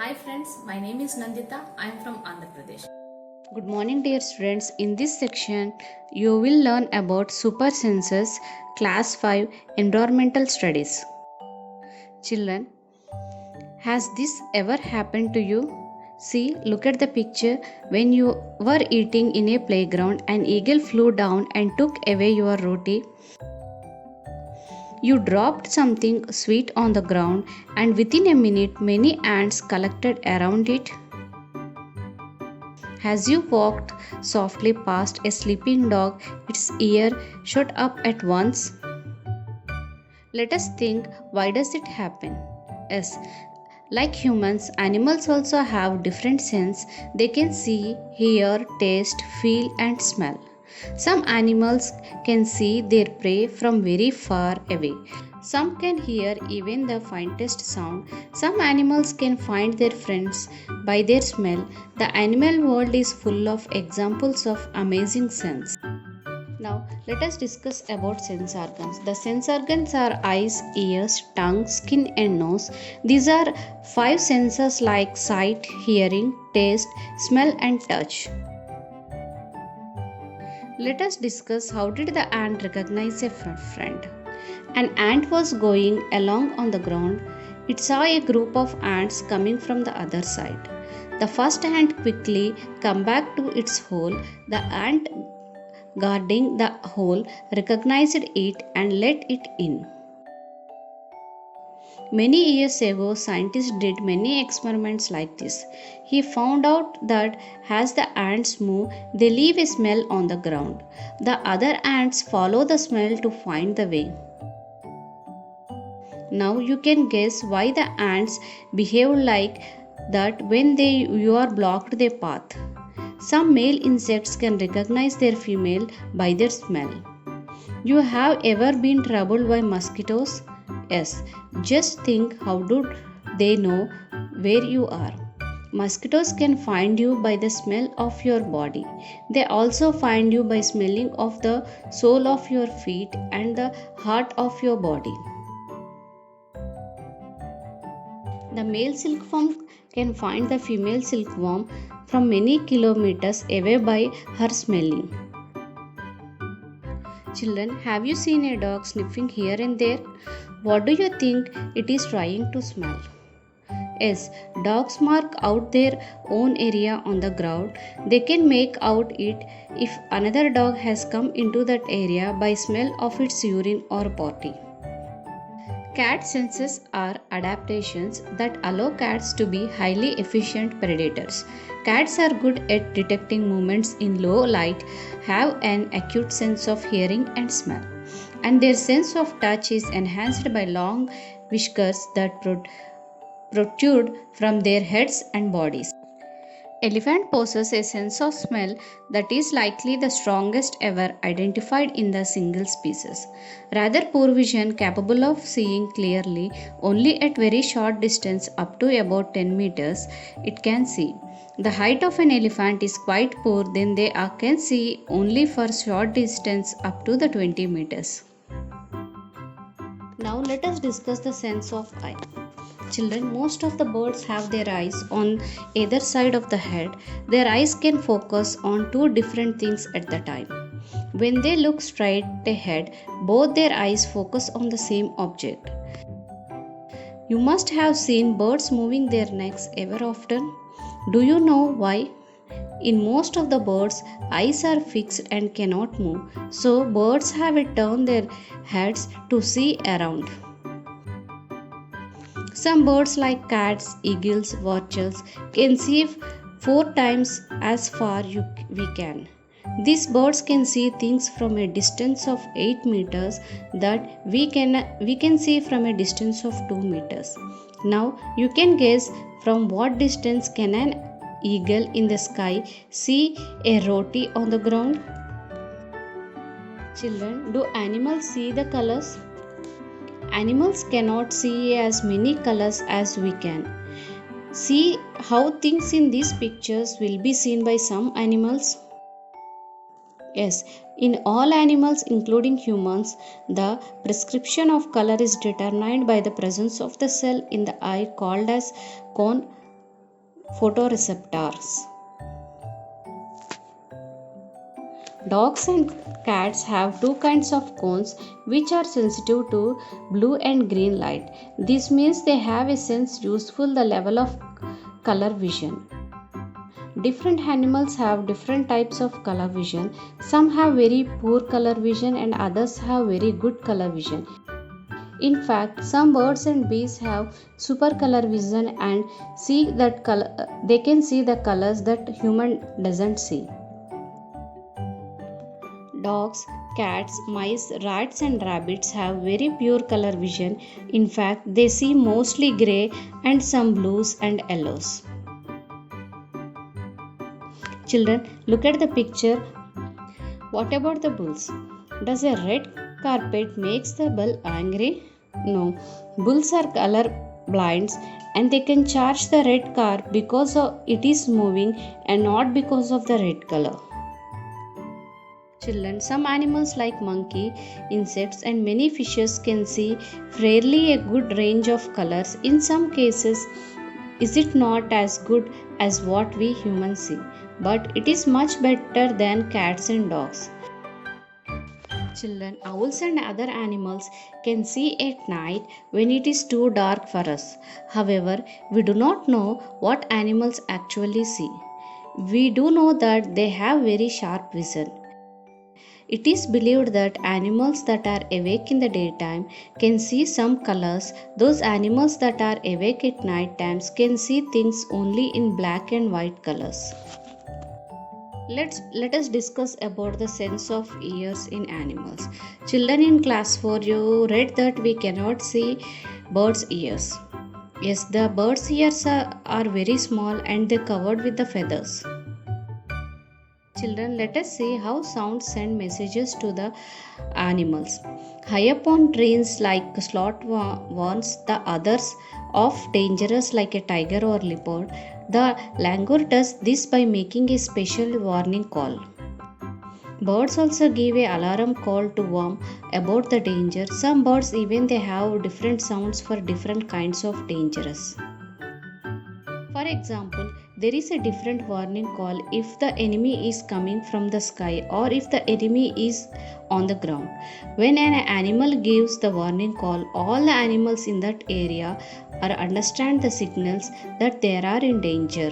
Hi friends, my name is Nandita. I am from Andhra Pradesh. Good morning, dear students. In this section, you will learn about super senses, class 5 environmental studies. Children, has this ever happened to you? See, look at the picture. When you were eating in a playground, an eagle flew down and took away your roti. You dropped something sweet on the ground, and within a minute, many ants collected around it. As you walked softly past a sleeping dog, its ear shot up at once. Let us think, why does it happen? Yes, like humans, animals also have different senses. They can see, hear, taste, feel, and smell. Some animals can see their prey from very far away. Some can hear even the faintest sound. Some animals can find their friends by their smell. The animal world is full of examples of amazing sense. Now, let us discuss about sense organs. The sense organs are eyes, ears, tongue, skin, and nose. These are five senses like sight, hearing, taste, smell, and touch. Let us discuss how did the ant recognize a friend. An ant was going along on the ground. It saw a group of ants coming from the other side. The first ant quickly came back to its hole. The ant guarding the hole recognized it and let it in. Many years ago, scientists did many experiments like this. He found out that as the ants move, they leave a smell on the ground. The other ants follow the smell to find the way. Now you can guess why the ants behave like that when you are blocked their path. Some male insects can recognize their female by their smell. You have ever been troubled by mosquitoes? Yes, just think, how do they know where you are? Mosquitoes can find you by the smell of your body. They also find you by smelling of the sole of your feet and the heart of your body. The male silkworm can find the female silkworm from many kilometers away by her smelling. Children, have you seen a dog sniffing here and there? What do you think it is trying to smell? Yes, dogs mark out their own area on the ground. They can make out it if another dog has come into that area by smell of its urine or potty. Cat senses are adaptations that allow cats to be highly efficient predators. Cats are good at detecting movements in low light, have an acute sense of hearing and smell, and their sense of touch is enhanced by long whiskers that protrude from their heads and bodies. Elephant possess a sense of smell that is likely the strongest ever identified in the single species. Rather poor vision, capable of seeing clearly only at very short distance up to about 10 meters, it can see. The height of an elephant is quite poor, then they can see only for short distance up to the 20 meters. Now let us discuss the sense of eye. Children, most of the birds have their eyes on either side of the head. Their eyes can focus on two different things at the time. When they look straight ahead, both their eyes focus on the same object. You must have seen birds moving their necks ever often. Do you know why? In most of the birds, eyes are fixed and cannot move, so birds have to turn their heads to see around. Some birds like cats, eagles, vultures can see 4 times as far we can. These birds can see things from a distance of 8 meters that we can see from a distance of 2 meters. Now you can guess from what distance can an eagle in the sky see a roti on the ground? Children, do animals see the colors? Animals cannot see as many colors as we can. See how things in these pictures will be seen by some animals? Yes, in all animals including humans, the prescription of color is determined by the presence of the cell in the eye called as cone photoreceptors. Dogs and cats have two kinds of cones which are sensitive to blue and green light. This means they have a sense useful the level of color vision. Different animals have different types of color vision. Some have very poor color vision and others have very good color vision. In fact, some birds and bees have super color vision and they can see the colors that human doesn't see. Dogs, cats, mice, rats, and rabbits have very pure color vision. In fact, they see mostly grey and some blues and yellows. Children, look at the picture. What about the bulls? Does a red carpet makes the bull angry? No. Bulls are color blinds and they can charge the red car because it is moving and not because of the red color. Children, some animals like monkey, insects and many fishes can see fairly a good range of colors. In some cases, is it not as good as what we humans see, but it is much better than cats and dogs. Children, owls and other animals can see at night when it is too dark for us. However, we do not know what animals actually see. We do know that they have very sharp vision. It is believed that animals that are awake in the daytime can see some colors. Those animals that are awake at night times can see things only in black and white colors. Let us discuss about the sense of ears in animals. Children, in class 4, you read that we cannot see birds' ears. Yes, the birds' ears are very small and they covered with the feathers. Children, let us see how sounds send messages to the animals. High up on trees like sloth warns the others of dangers like a tiger or leopard. The langur does this by making a special warning call. Birds also give a alarm call to warn about the danger. Some birds even they have different sounds for different kinds of dangers. For example, there is a different warning call if the enemy is coming from the sky or if the enemy is on the ground. When an animal gives the warning call, all the animals in that area understand the signals that they are in danger.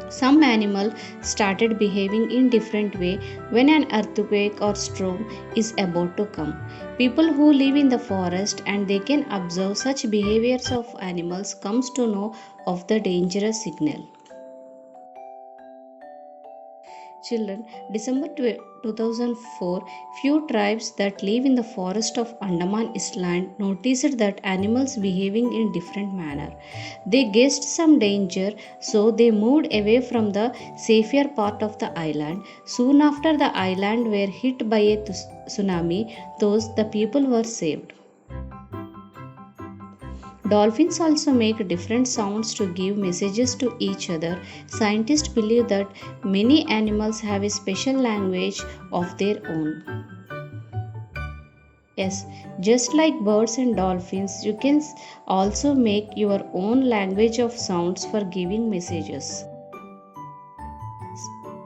Some animals started behaving in different way when an earthquake or storm is about to come. People who live in the forest and they can observe such behaviors of animals comes to know of the dangerous signal. Children, December 2004, few tribes that live in the forest of Andaman Island noticed that animals behaving in different manner. They guessed some danger, so they moved away from the safer part of the island. Soon after the island were hit by a tsunami, the people were saved. Dolphins also make different sounds to give messages to each other. Scientists believe that many animals have a special language of their own. Yes, just like birds and dolphins, you can also make your own language of sounds for giving messages.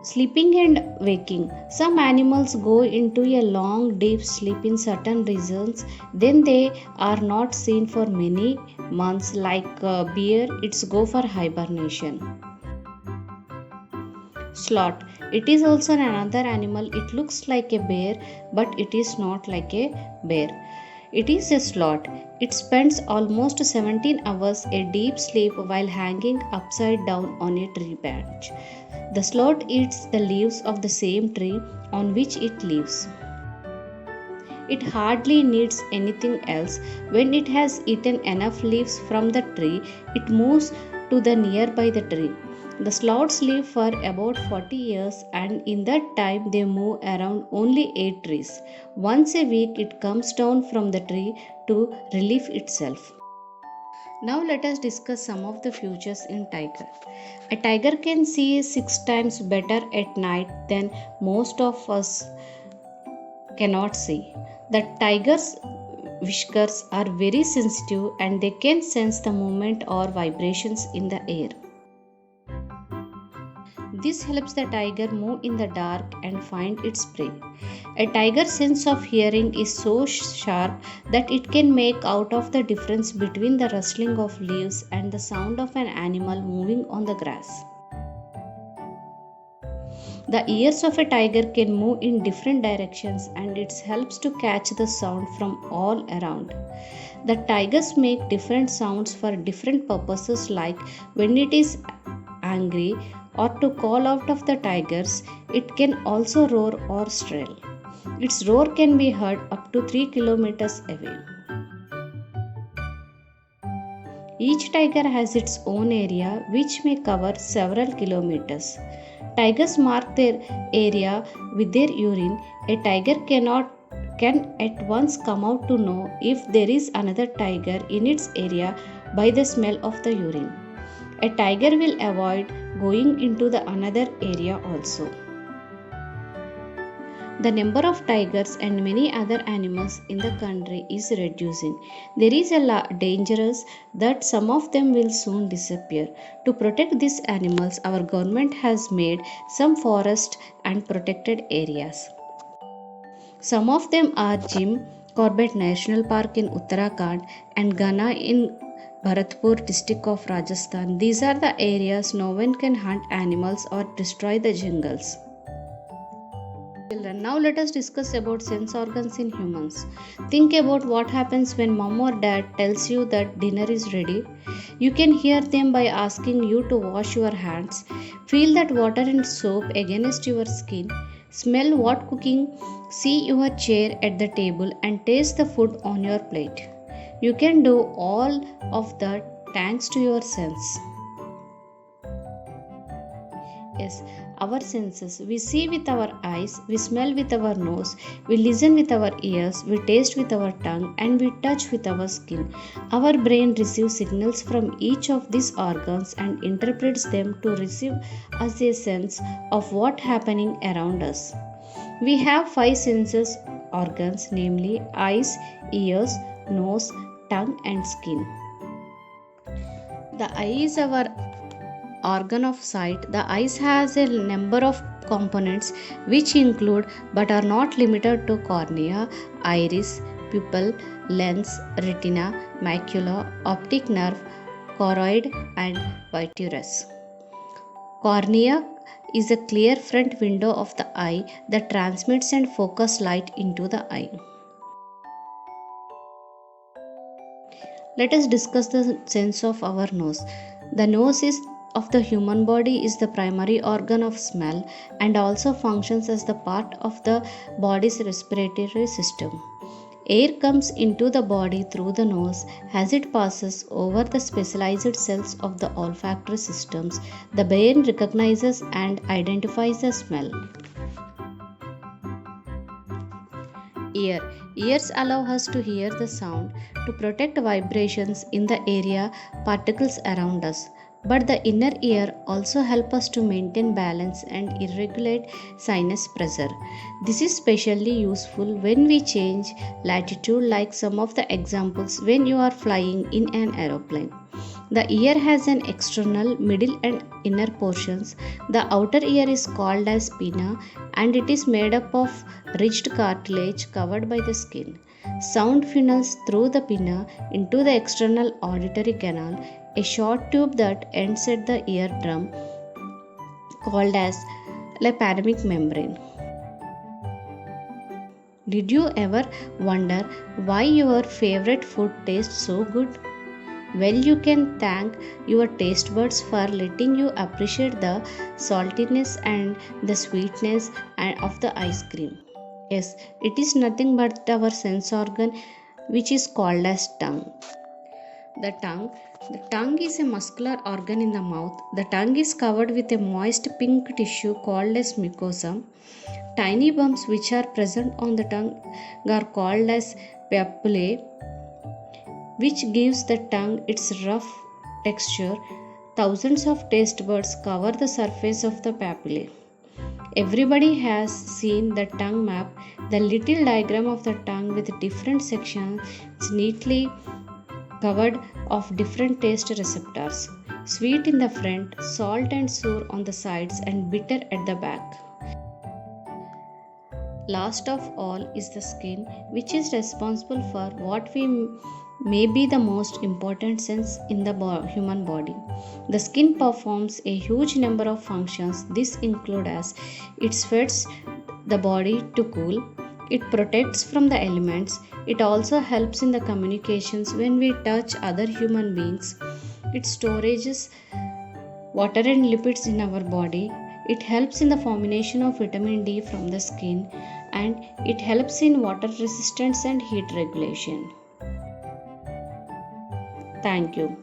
Sleeping and waking. Some animals go into a long deep sleep in certain regions, then they are not seen for many months. Like bear, it's go for hibernation. Sloth. It is also another animal. It looks like a bear, but it is not like a bear. It is a sloth. It spends almost 17 hours a deep sleep while hanging upside down on a tree branch. The sloth eats the leaves of the same tree on which it lives. It hardly needs anything else. When it has eaten enough leaves from the tree, it moves to the nearby the tree. The sloths live for about 40 years and in that time they move around only 8 trees. Once a week it comes down from the tree to relieve itself. Now let us discuss some of the features in tiger. A tiger can see 6 times better at night than most of us cannot see. The tiger's whiskers are very sensitive and they can sense the movement or vibrations in the air. This helps the tiger move in the dark and find its prey. A tiger's sense of hearing is so sharp that it can make out of the difference between the rustling of leaves and the sound of an animal moving on the grass. The ears of a tiger can move in different directions and it helps to catch the sound from all around. The tigers make different sounds for different purposes, like when it is angry or to call out of the tigers. It can also roar or strail. Its roar can be heard up to 3 kilometers away. Each tiger has its own area which may cover several kilometers. Tigers mark their area with their urine. A tiger can at once come out to know if there is another tiger in its area by the smell of the urine. A tiger will avoid going into the another area also. The number of tigers and many other animals in the country is reducing. There is a dangerous that some of them will soon disappear. To protect these animals, our government has made some forest and protected areas. Some of them are Jim Corbett National Park in Uttarakhand and Ghana in Bharatpur district of Rajasthan. These are the areas no one can hunt animals or destroy the jungles. Children, now let us discuss about sense organs in humans. Think about what happens when mom or dad tells you that dinner is ready. You can hear them by asking you to wash your hands, feel that water and soap against your skin, smell what cooking, see your chair at the table and taste the food on your plate. You can do all of that thanks to your sense. Yes, our senses. We see with our eyes, we smell with our nose, we listen with our ears, we taste with our tongue, and we touch with our skin. Our brain receives signals from each of these organs and interprets them to receive as a sense of what's happening around us. We have 5 senses organs, namely eyes, ears, nose, tongue, and skin. The eye is our organ of sight. The eyes has a number of components which include but are not limited to cornea, iris, pupil, lens, retina, macula, optic nerve, choroid, and vitreous. Cornea is a clear front window of the eye that transmits and focuses light into the eye. Let us discuss the sense of our nose. The nose of the human body is the primary organ of smell and also functions as the part of the body's respiratory system. Air comes into the body through the nose as it passes over the specialized cells of the olfactory systems. The brain recognizes and identifies the smell. Ears allow us to hear the sound, to protect vibrations in the area particles around us. But the inner ear also helps us to maintain balance and regulate sinus pressure. This is especially useful when we change latitude, like some of the examples when you are flying in an aeroplane. The ear has an external, middle and inner portions. The outer ear is called as pinna and it is made up of ridged cartilage covered by the skin. Sound funnels through the pinna into the external auditory canal, a short tube that ends at the eardrum called as tympanic membrane. Did you ever wonder why your favorite food tastes so good? Well, you can thank your taste buds for letting you appreciate the saltiness and the sweetness of the ice cream. Yes, it is nothing but our sense organ which is called as tongue. The tongue is a muscular organ in the mouth. The tongue is covered with a moist pink tissue called as mucosa. Tiny bumps which are present on the tongue are called as papillae, which gives the tongue its rough texture. Thousands of taste buds cover the surface of the papillae. Everybody has seen the tongue map, the little diagram of the tongue with different sections neatly covered of different taste receptors. Sweet in the front, salt and sour on the sides, and bitter at the back. Last of all is the skin, which is responsible for what we may be the most important sense in the human body. The skin performs a huge number of functions. This include as it sweats the body to cool, it protects from the elements, it also helps in the communications when we touch other human beings, it storages water and lipids in our body, it helps in the formation of vitamin D from the skin, and it helps in water resistance and heat regulation. Thank you.